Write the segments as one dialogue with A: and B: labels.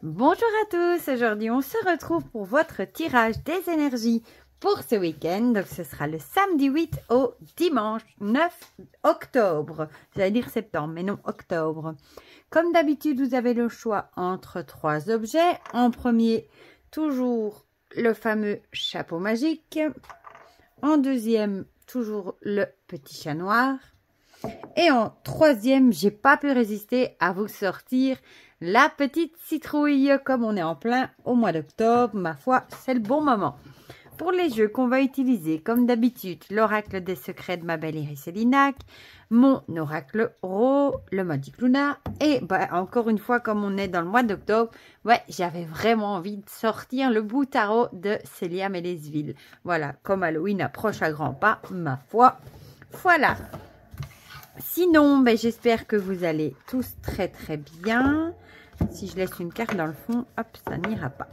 A: Bonjour à tous, aujourd'hui on se retrouve pour votre tirage des énergies pour ce week-end. Donc ce sera le samedi 8 au dimanche 9 octobre. J'allais dire septembre, mais non, octobre. Comme d'habitude, vous avez le choix entre trois objets. En premier, toujours le fameux chapeau magique. En deuxième, toujours le petit chat noir. Et en troisième, j'ai pas pu résister à vous sortir la petite citrouille. Comme on est en plein au mois d'octobre, ma foi, c'est le bon moment. Pour les jeux qu'on va utiliser, comme d'habitude, l'oracle des secrets de ma belle Iris Elinac, mon oracle Ro, le Magic Luna, et encore une fois, comme on est dans le mois d'octobre, ouais, j'avais vraiment envie de sortir le bout tarot de Célia Mélesville. Voilà, comme Halloween approche à grands pas, ma foi, voilà. Sinon, j'espère que vous allez tous très très bien. Si je laisse une carte dans le fond, hop, ça n'ira pas.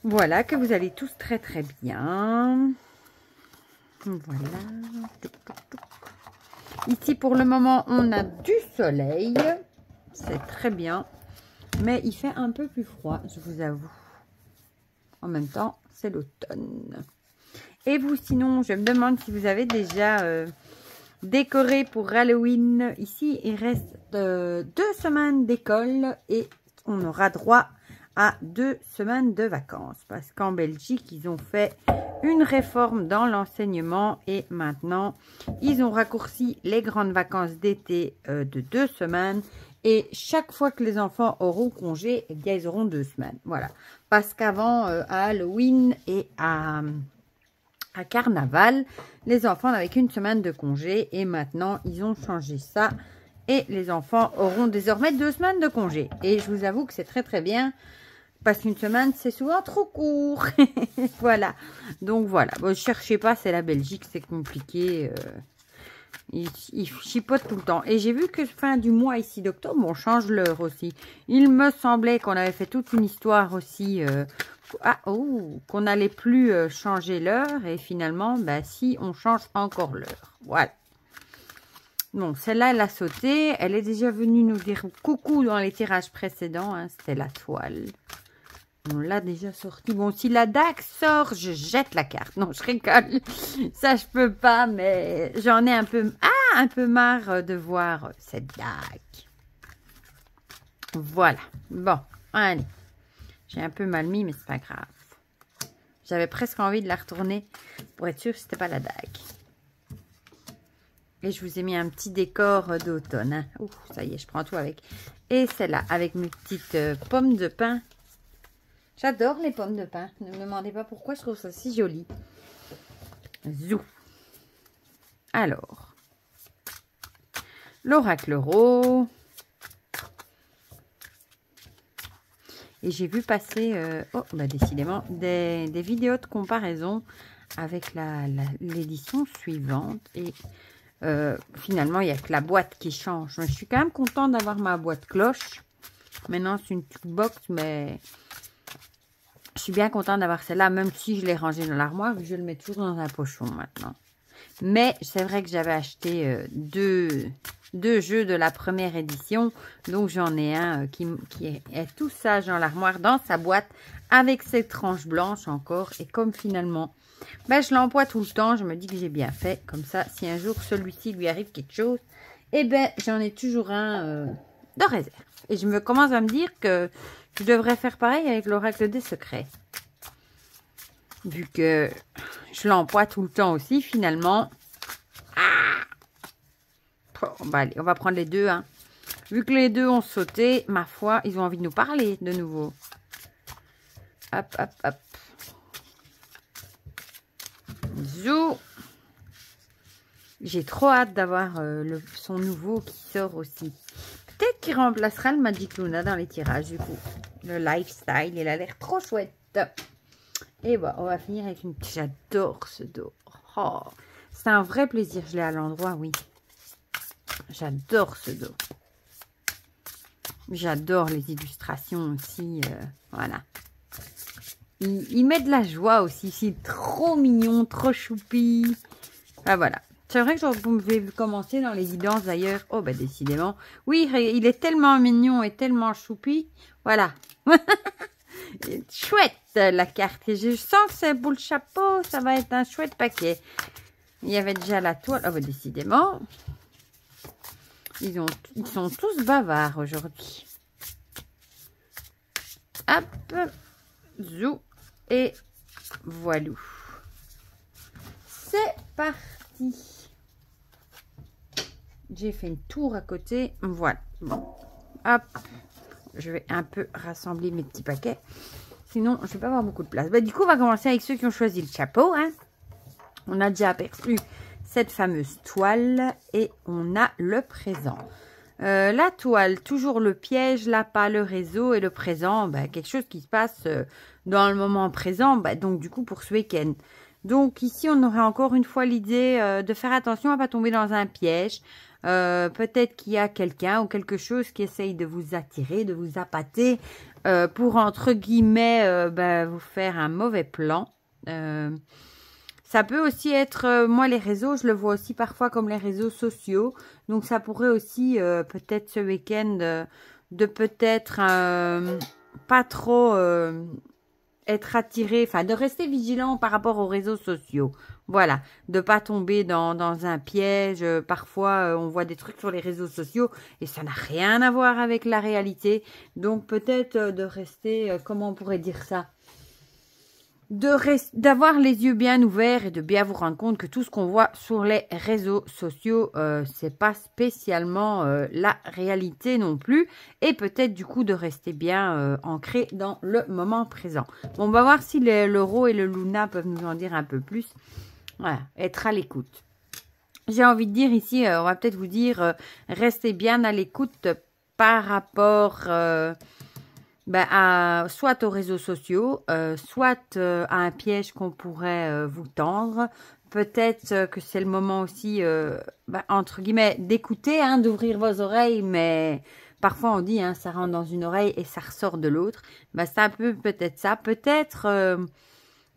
A: Voilà, que vous allez tous très très bien. Voilà. Ici, pour le moment, on a du soleil. C'est très bien. Mais il fait un peu plus froid, je vous avoue. En même temps, c'est l'automne. Et vous, sinon, je me demande si vous avez déjà... décoré pour Halloween. Ici, il reste 2 semaines d'école et on aura droit à 2 semaines de vacances. Parce qu'en Belgique, ils ont fait une réforme dans l'enseignement et maintenant, ils ont raccourci les grandes vacances d'été de 2 semaines. Et chaque fois que les enfants auront congé, eh bien, ils auront 2 semaines. Voilà. Parce qu'avant, à Halloween et à Carnaval, les enfants n'avaient qu'une semaine de congé et maintenant ils ont changé ça et les enfants auront désormais 2 semaines de congé. Et je vous avoue que c'est très très bien parce qu'une semaine c'est souvent trop court. Voilà, donc voilà, bon, cherchez pas, c'est la Belgique, c'est compliqué. Ils chipotent tout le temps. Et j'ai vu que fin du mois ici d'octobre, on change l'heure aussi. Il me semblait qu'on avait fait toute une histoire aussi... qu'on n'allait plus changer l'heure. Et finalement, si, on change encore l'heure. Voilà. Bon, celle-là, elle a sauté. Elle est déjà venue nous dire coucou dans les tirages précédents. Hein, c'était la toile. On l'a déjà sorti. Bon, si la dague sort, je jette la carte. Non, je rigole. Ça, je peux pas, mais j'en ai un peu marre de voir cette dague. Voilà. Bon, allez. J'ai un peu mal mis, mais c'est pas grave. J'avais presque envie de la retourner pour être sûre que c'était pas la dague. Et je vous ai mis un petit décor d'automne. Hein. Ouh, ça y est, je prends tout avec. Et celle-là, avec mes petites pommes de pin. J'adore les pommes de pin. Ne me demandez pas pourquoi, je trouve ça si joli. Zou. Alors, l'oracle Ro. Et j'ai vu passer, décidément, des vidéos de comparaison avec l'édition suivante. Et finalement, il n'y a que la boîte qui change. Mais je suis quand même contente d'avoir ma boîte cloche. Maintenant, c'est une petite box, mais je suis bien contente d'avoir celle-là, même si je l'ai rangée dans l'armoire. Je le mets toujours dans un pochon maintenant. Mais c'est vrai que j'avais acheté deux jeux de la première édition. Donc, j'en ai un qui est tout sage dans l'armoire, dans sa boîte, avec ses tranches blanches encore. Et comme finalement, je l'emploie tout le temps, je me dis que j'ai bien fait. Comme ça, si un jour celui-ci lui arrive quelque chose, j'en ai toujours un de réserve. Et je commence à me dire que je devrais faire pareil avec l'oracle des secrets. Vu que je l'emploie tout le temps aussi, finalement. Allez, on va prendre les deux. Hein. Vu que les deux ont sauté, ma foi, ils ont envie de nous parler de nouveau. Hop, hop, hop. Zou. J'ai trop hâte d'avoir son nouveau qui sort aussi. Peut-être qu'il remplacera le Magic Luna dans les tirages, du coup. Le lifestyle, il a l'air trop chouette. Et on va finir avec une... J'adore ce dos. Oh, c'est un vrai plaisir. Je l'ai à l'endroit, oui. J'adore ce dos. J'adore les illustrations aussi. Voilà. Il met de la joie aussi. C'est trop mignon, trop choupi. Ah, voilà. C'est vrai que vous m'avez vu commencer dans les guidances d'ailleurs. Oh, bah décidément. Oui, il est tellement mignon et tellement choupi. Voilà. Chouette la carte. Et je sens que c'est pour le chapeau, ça va être un chouette paquet. Il y avait déjà la toile. Oh, bah décidément. Ils sont tous bavards aujourd'hui. Hop. Zou. Et voilà. C'est parti. J'ai fait une tour à côté. Voilà. Bon. Hop. Je vais un peu rassembler mes petits paquets. Sinon, je ne vais pas avoir beaucoup de place. Bah, du coup, on va commencer avec ceux qui ont choisi le chapeau. Hein. On a déjà aperçu cette fameuse toile. Et on a le présent. La toile, toujours le piège, l'appât, le réseau et le présent. Bah, quelque chose qui se passe dans le moment présent. Bah, donc, du coup, pour ce week-end. Donc, ici, on aurait encore une fois l'idée de faire attention à ne pas tomber dans un piège. Peut-être qu'il y a quelqu'un ou quelque chose qui essaye de vous attirer, de vous appâter pour, entre guillemets, vous faire un mauvais plan. Ça peut aussi être, moi les réseaux, je le vois aussi parfois comme les réseaux sociaux. Donc ça pourrait aussi, peut-être ce week-end, de peut-être pas trop être attiré, enfin de rester vigilant par rapport aux réseaux sociaux. Voilà, de pas tomber dans un piège. Parfois, on voit des trucs sur les réseaux sociaux et ça n'a rien à voir avec la réalité. Donc peut-être de rester, comment on pourrait dire ça, d'avoir les yeux bien ouverts et de bien vous rendre compte que tout ce qu'on voit sur les réseaux sociaux, c'est pas spécialement la réalité non plus. Et peut-être du coup de rester bien ancré dans le moment présent. Bon, on va voir si l'euro et le Luna peuvent nous en dire un peu plus. Voilà, être à l'écoute. J'ai envie de dire ici, on va peut-être vous dire, restez bien à l'écoute par rapport soit aux réseaux sociaux, soit à un piège qu'on pourrait vous tendre. Peut-être que c'est le moment aussi, entre guillemets, d'écouter, hein, d'ouvrir vos oreilles, mais parfois on dit, hein, ça rentre dans une oreille et ça ressort de l'autre. C'est un peu peut-être ça. Peut-être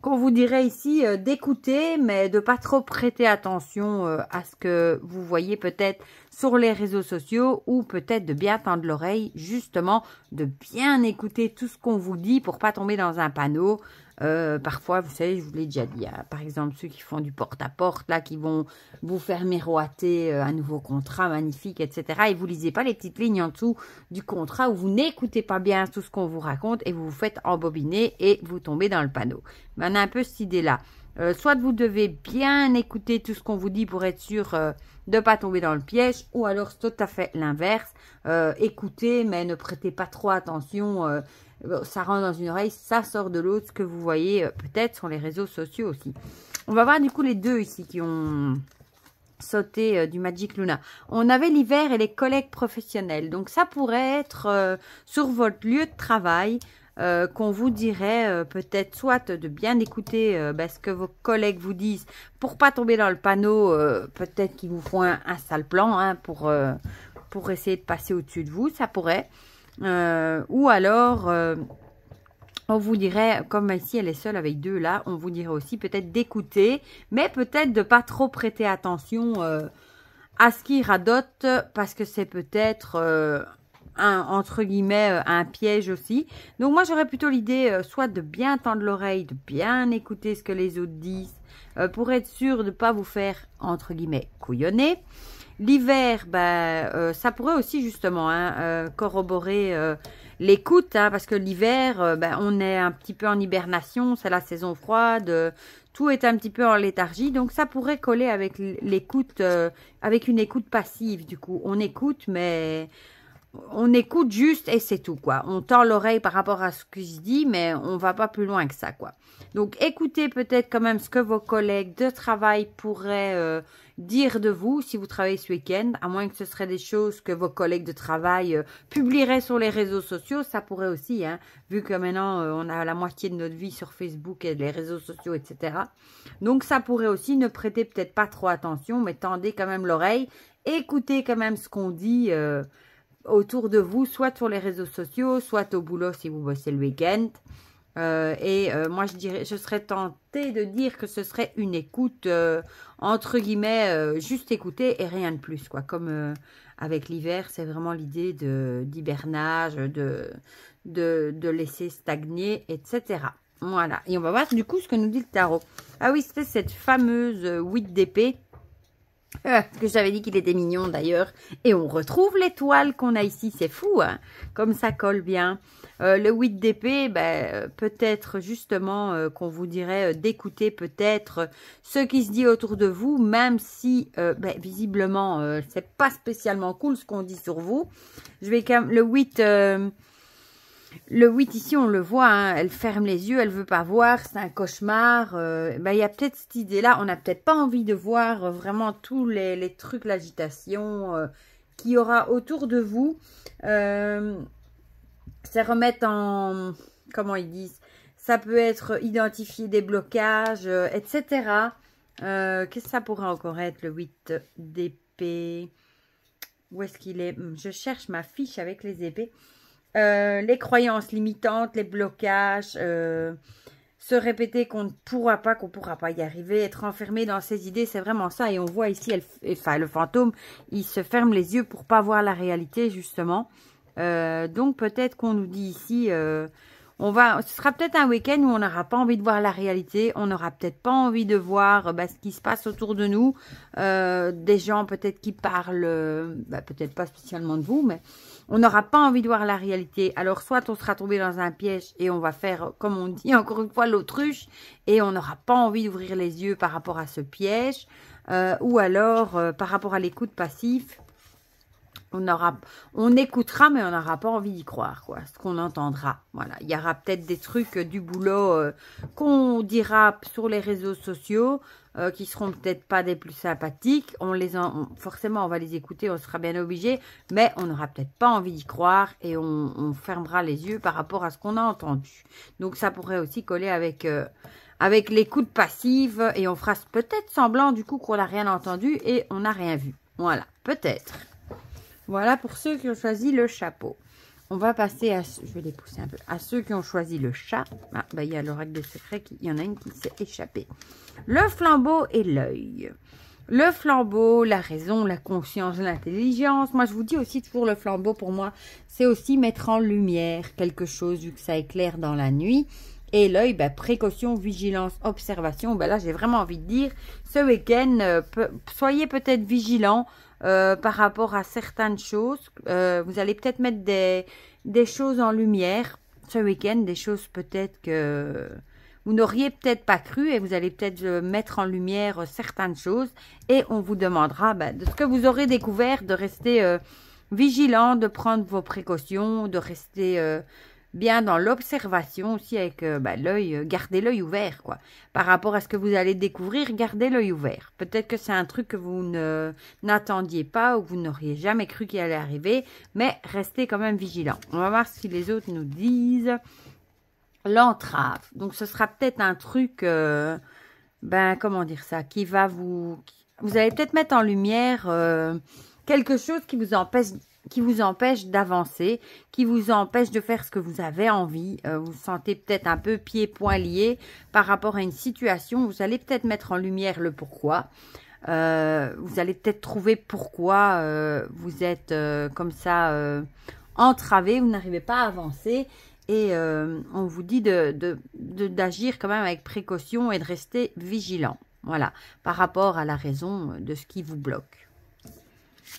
A: qu'on vous dirait ici d'écouter, mais de pas trop prêter attention à ce que vous voyez peut-être sur les réseaux sociaux, ou peut-être de bien tendre l'oreille, justement, de bien écouter tout ce qu'on vous dit pour pas tomber dans un panneau. Parfois, vous savez, je vous l'ai déjà dit, hein, par exemple, ceux qui font du porte-à-porte, là, qui vont vous faire miroiter un nouveau contrat magnifique, etc. Et vous lisez pas les petites lignes en dessous du contrat, où vous n'écoutez pas bien tout ce qu'on vous raconte et vous vous faites embobiner et vous tombez dans le panneau. On a un peu cette idée-là. Soit vous devez bien écouter tout ce qu'on vous dit pour être sûr de ne pas tomber dans le piège, ou alors c'est tout à fait l'inverse. Écoutez, mais ne prêtez pas trop attention. Ça rentre dans une oreille, ça sort de l'autre, ce que vous voyez peut-être sur les réseaux sociaux aussi. On va voir du coup les deux ici qui ont sauté du Magic Luna. On avait l'hiver et les collègues professionnels. Donc ça pourrait être sur votre lieu de travail. Qu'on vous dirait peut-être soit de bien écouter ce que vos collègues vous disent pour pas tomber dans le panneau, peut-être qu'ils vous font un sale plan, hein, pour essayer de passer au-dessus de vous, ça pourrait. Ou alors, on vous dirait, comme ici elle est seule avec deux là, on vous dirait aussi peut-être d'écouter, mais peut-être de pas trop prêter attention à ce qui radote, parce que c'est peut-être entre guillemets un piège aussi. Donc moi j'aurais plutôt l'idée soit de bien tendre l'oreille, de bien écouter ce que les autres disent pour être sûr de ne pas vous faire entre guillemets couillonner. L'hiver, ça pourrait aussi justement corroborer l'écoute, hein, parce que l'hiver, on est un petit peu en hibernation, c'est la saison froide, tout est un petit peu en léthargie, donc ça pourrait coller avec l'écoute, avec une écoute passive du coup. On écoute, mais on écoute juste et c'est tout, quoi. On tend l'oreille par rapport à ce que je dis, mais on va pas plus loin que ça, quoi. Donc, écoutez peut-être quand même ce que vos collègues de travail pourraient dire de vous si vous travaillez ce week-end, à moins que ce serait des choses que vos collègues de travail publieraient sur les réseaux sociaux. Ça pourrait aussi, hein, vu que maintenant, on a la moitié de notre vie sur Facebook et les réseaux sociaux, etc. Donc, ça pourrait aussi, ne prêtez peut-être pas trop attention, mais tendez quand même l'oreille. Écoutez quand même ce qu'on dit autour de vous, soit sur les réseaux sociaux, soit au boulot si vous bossez le week-end. Moi, je serais tentée de dire que ce serait une écoute, entre guillemets, juste écouter et rien de plus, quoi. Comme avec l'hiver, c'est vraiment l'idée d'hibernage, de laisser stagner, etc. Voilà. Et on va voir du coup ce que nous dit le tarot. Ah oui, c'était cette fameuse 8 d'épée. Que j'avais dit qu'il était mignon d'ailleurs. Et on retrouve l'étoile qu'on a ici. C'est fou, hein, comme ça colle bien. Le 8 d'épée, peut-être justement qu'on vous dirait d'écouter peut-être ce qui se dit autour de vous, même si visiblement c'est pas spécialement cool ce qu'on dit sur vous. Je vais quand même le 8 ici, on le voit, hein, elle ferme les yeux, elle veut pas voir, c'est un cauchemar. Il y a peut-être cette idée-là, on n'a peut-être pas envie de voir vraiment tous les trucs, l'agitation qu'il y aura autour de vous. C'est remettre en... Comment ils disent? Ça peut être identifier des blocages, etc. Qu'est-ce que ça pourrait encore être, le 8 d'épée? Où est-ce qu'il est? Je cherche ma fiche avec les épées. Les croyances limitantes, les blocages, se répéter qu'on ne pourra pas y arriver, être enfermé dans ses idées, c'est vraiment ça. Et on voit ici, le fantôme, il se ferme les yeux pour pas voir la réalité, justement. Donc peut-être qu'on nous dit ici, ce sera peut-être un week-end où on n'aura pas envie de voir la réalité, on n'aura peut-être pas envie de voir ce qui se passe autour de nous, des gens peut-être qui parlent, peut-être pas spécialement de vous, mais on n'aura pas envie de voir la réalité. Alors soit on sera tombé dans un piège et on va faire, comme on dit encore une fois, l'autruche, et on n'aura pas envie d'ouvrir les yeux par rapport à ce piège, ou alors par rapport à l'écoute passive. On écoutera, mais on n'aura pas envie d'y croire, quoi, ce qu'on entendra. Voilà, il y aura peut-être des trucs du boulot qu'on dira sur les réseaux sociaux, qui seront peut-être pas des plus sympathiques. Forcément, on va les écouter, on sera bien obligé, mais on n'aura peut-être pas envie d'y croire et on fermera les yeux par rapport à ce qu'on a entendu. Donc, ça pourrait aussi coller avec l'écoute passive et on fera peut-être semblant du coup qu'on n'a rien entendu et on n'a rien vu. Voilà, peut-être. Voilà pour ceux qui ont choisi le chapeau. On va passer à... Je vais les pousser un peu. À ceux qui ont choisi le chat. Ah, il y a l'oracle des secrets. Il y en a une qui s'est échappée. Le flambeau et l'œil. Le flambeau, la raison, la conscience, l'intelligence. Moi, je vous dis aussi toujours le flambeau, pour moi, c'est aussi mettre en lumière quelque chose, vu que ça éclaire dans la nuit. Et l'œil, précaution, vigilance, observation. Là, j'ai vraiment envie de dire, ce week-end, soyez peut-être vigilants. Par rapport à certaines choses, vous allez peut-être mettre des choses en lumière ce week-end, des choses peut-être que vous n'auriez peut-être pas cru et vous allez peut-être mettre en lumière certaines choses et on vous demandera de ce que vous aurez découvert, de rester vigilant, de prendre vos précautions, de rester bien dans l'observation aussi avec l'œil, gardez l'œil ouvert, quoi. Par rapport à ce que vous allez découvrir, gardez l'œil ouvert. Peut-être que c'est un truc que vous n'attendiez pas ou que vous n'auriez jamais cru qu'il allait arriver, mais restez quand même vigilant. On va voir ce que les autres nous disent. L'entrave. Donc, ce sera peut-être un truc, comment dire ça, qui va vous allez peut-être mettre en lumière quelque chose qui vous empêche d'avancer, qui vous empêche de faire ce que vous avez envie. Vous vous sentez peut-être un peu pieds-poings liés par rapport à une situation. Vous allez peut-être mettre en lumière le pourquoi. Vous allez peut-être trouver pourquoi vous êtes comme ça entravé, vous n'arrivez pas à avancer. Et on vous dit d'agir quand même avec précaution et de rester vigilant. Voilà, par rapport à la raison de ce qui vous bloque.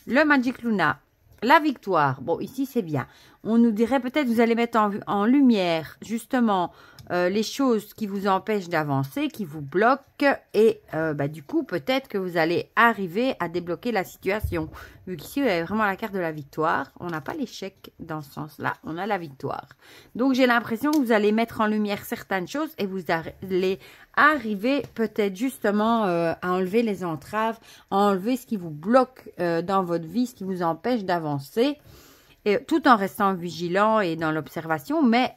A: Le Magic Luna. La victoire, bon ici c'est bien, on nous dirait peut-être vous allez mettre en lumière justement les choses qui vous empêchent d'avancer, qui vous bloquent et du coup peut-être que vous allez arriver à débloquer la situation. Vu qu'ici vous avez vraiment la carte de la victoire, on n'a pas l'échec dans ce sens-là, on a la victoire. Donc j'ai l'impression que vous allez mettre en lumière certaines choses et vous allez arriver peut-être justement à enlever les entraves, à enlever ce qui vous bloque dans votre vie, ce qui vous empêche d'avancer. Et tout en restant vigilant et dans l'observation, mais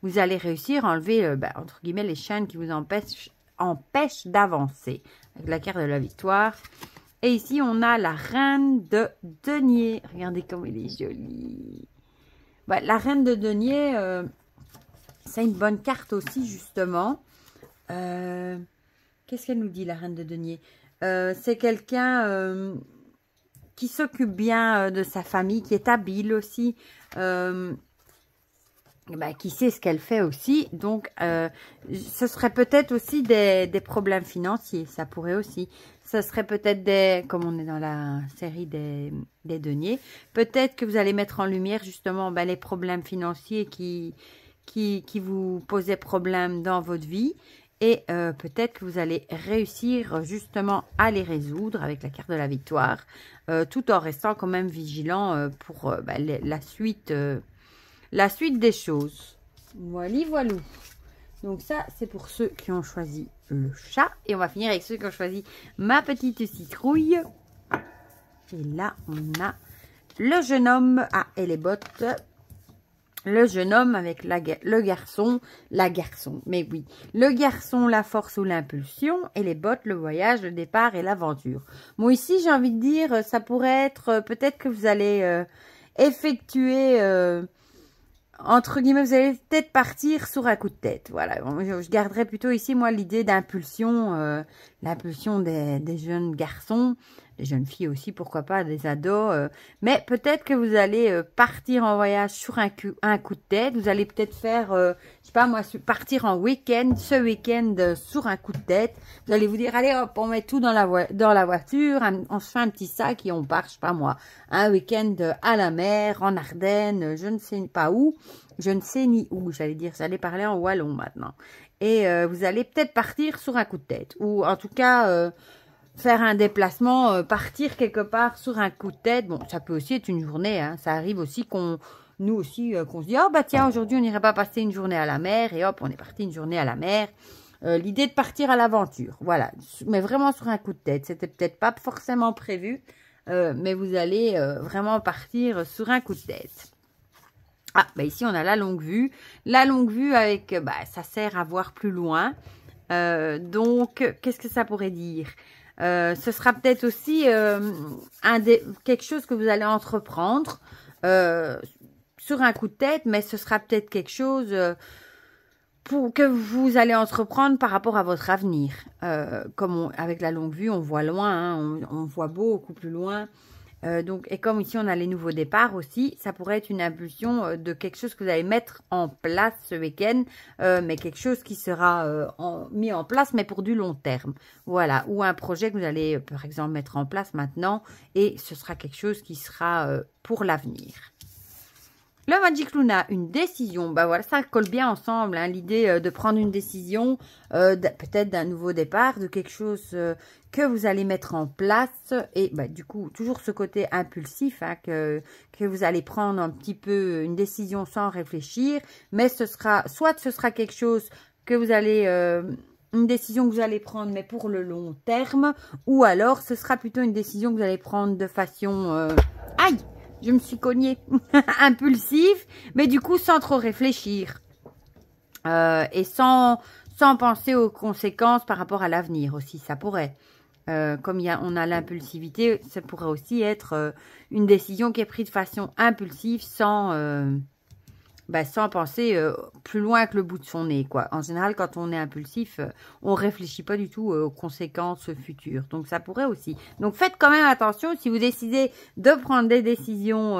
A: vous allez réussir à enlever, entre guillemets, les chaînes qui vous empêchent d'avancer. Avec la carte de la victoire. Et ici, on a la reine de denier. Regardez comme elle est jolie. La reine de denier, c'est une bonne carte aussi, justement. Qu'est-ce qu'elle nous dit, la reine de denier? C'est quelqu'un qui s'occupe bien de sa famille, qui est habile aussi, qui sait ce qu'elle fait aussi. Donc, ce serait peut-être aussi des problèmes financiers, ça pourrait aussi. Ce serait peut-être comme on est dans la série des deniers, peut-être que vous allez mettre en lumière justement les problèmes financiers qui vous posaient problème dans votre vie. Et peut-être que vous allez réussir justement à les résoudre avec la carte de la victoire, tout en restant quand même vigilant pour la suite des choses. Voilà. Donc ça, c'est pour ceux qui ont choisi le chat. Et on va finir avec ceux qui ont choisi ma petite citrouille. Et là, on a le jeune homme. Ah, et les bottes. Le jeune homme avec le garçon, mais oui. Le garçon, la force ou l'impulsion. Et les bottes, le voyage, le départ et l'aventure. Bon, ici, j'ai envie de dire, ça pourrait être, peut-être que vous allez effectuer, entre guillemets, vous allez peut-être partir sur un coup de tête. Voilà, je garderai plutôt ici, moi, l'idée d'impulsion, l'impulsion des jeunes garçons. Les jeunes filles aussi, pourquoi pas, des ados. Mais peut-être que vous allez partir en voyage sur un coup de tête. Vous allez peut-être faire, je sais pas moi, partir en week-end, ce week-end sur un coup de tête. Vous allez vous dire, allez hop, on met tout dans la voiture, on se fait un petit sac et on part, je sais pas moi, un week-end à la mer, en Ardennes, je ne sais pas où, je ne sais ni où, j'allais dire, j'allais parler en wallon maintenant. Et vous allez peut-être partir sur un coup de tête. Ou en tout cas... faire un déplacement, partir quelque part sur un coup de tête. Bon, ça peut aussi être une journée. Hein. Ça arrive aussi qu'on se dit, oh bah tiens, aujourd'hui on n'irait pas passer une journée à la mer. Et hop, on est parti une journée à la mer. L'idée de partir à l'aventure. Voilà. Mais vraiment sur un coup de tête. C'était peut-être pas forcément prévu. Mais vous allez vraiment partir sur un coup de tête. Ah, bah ici on a la longue vue. La longue vue avec, ça sert à voir plus loin. Donc, qu'est-ce que ça pourrait dire? Ce sera peut-être aussi quelque chose que vous allez entreprendre sur un coup de tête, mais ce sera peut-être quelque chose que vous allez entreprendre par rapport à votre avenir. Comme avec la longue vue, on voit loin, hein, on voit beaucoup plus loin. Et comme ici on a les nouveaux départs aussi, ça pourrait être une impulsion de quelque chose que vous allez mettre en place ce week-end, mais quelque chose qui sera mis en place, mais pour du long terme. Voilà, ou un projet que vous allez par exemple mettre en place maintenant, et ce sera quelque chose qui sera pour l'avenir. Le Magic Luna, une décision, voilà, ça colle bien ensemble, hein, l'idée de prendre une décision, peut-être d'un nouveau départ, de quelque chose que vous allez mettre en place, et du coup, toujours ce côté impulsif, hein, que vous allez prendre un petit peu une décision sans réfléchir, mais ce sera quelque chose que vous allez... une décision que vous allez prendre, mais pour le long terme, ou alors ce sera plutôt une décision que vous allez prendre de façon... Aïe! Je me suis cognée impulsif, mais du coup sans trop réfléchir et sans penser aux conséquences par rapport à l'avenir aussi, ça pourrait. Comme on a l'impulsivité, ça pourrait aussi être une décision qui est prise de façon impulsive sans penser plus loin que le bout de son nez, quoi. En général, quand on est impulsif, on réfléchit pas du tout aux conséquences futures. Donc, ça pourrait aussi. Donc, faites quand même attention si vous décidez de prendre des décisions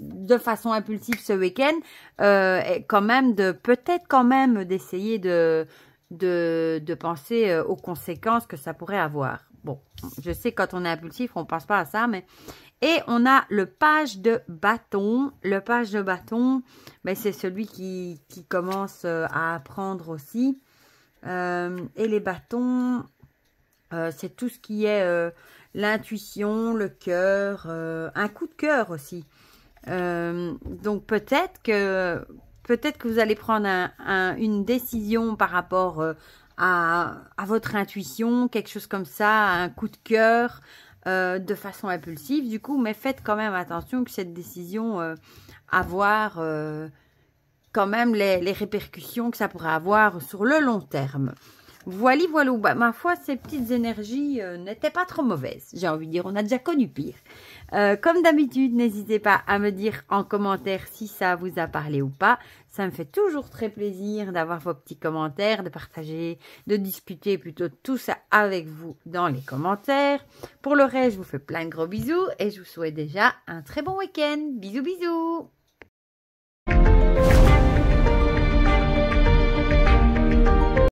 A: de façon impulsive ce week-end, peut-être quand même d'essayer de penser aux conséquences que ça pourrait avoir. Bon, je sais quand on est impulsif, on pense pas à ça, mais... Et on a le page de bâton. Le page de bâton, c'est celui qui commence à apprendre aussi. Et les bâtons, c'est tout ce qui est l'intuition, le cœur, un coup de cœur aussi. Donc peut-être que vous allez prendre une décision par rapport à votre intuition, quelque chose comme ça, un coup de cœur. De façon impulsive du coup, mais faites quand même attention que cette décision avoir quand même les répercussions que ça pourrait avoir sur le long terme. Voilà, voilà. Bah, ma foi, ces petites énergies n'étaient pas trop mauvaises. J'ai envie de dire, on a déjà connu pire. Comme d'habitude, n'hésitez pas à me dire en commentaire si ça vous a parlé ou pas. Ça me fait toujours très plaisir d'avoir vos petits commentaires, de partager, de discuter plutôt tout ça avec vous dans les commentaires. Pour le reste, je vous fais plein de gros bisous et je vous souhaite déjà un très bon week-end. Bisous, bisous!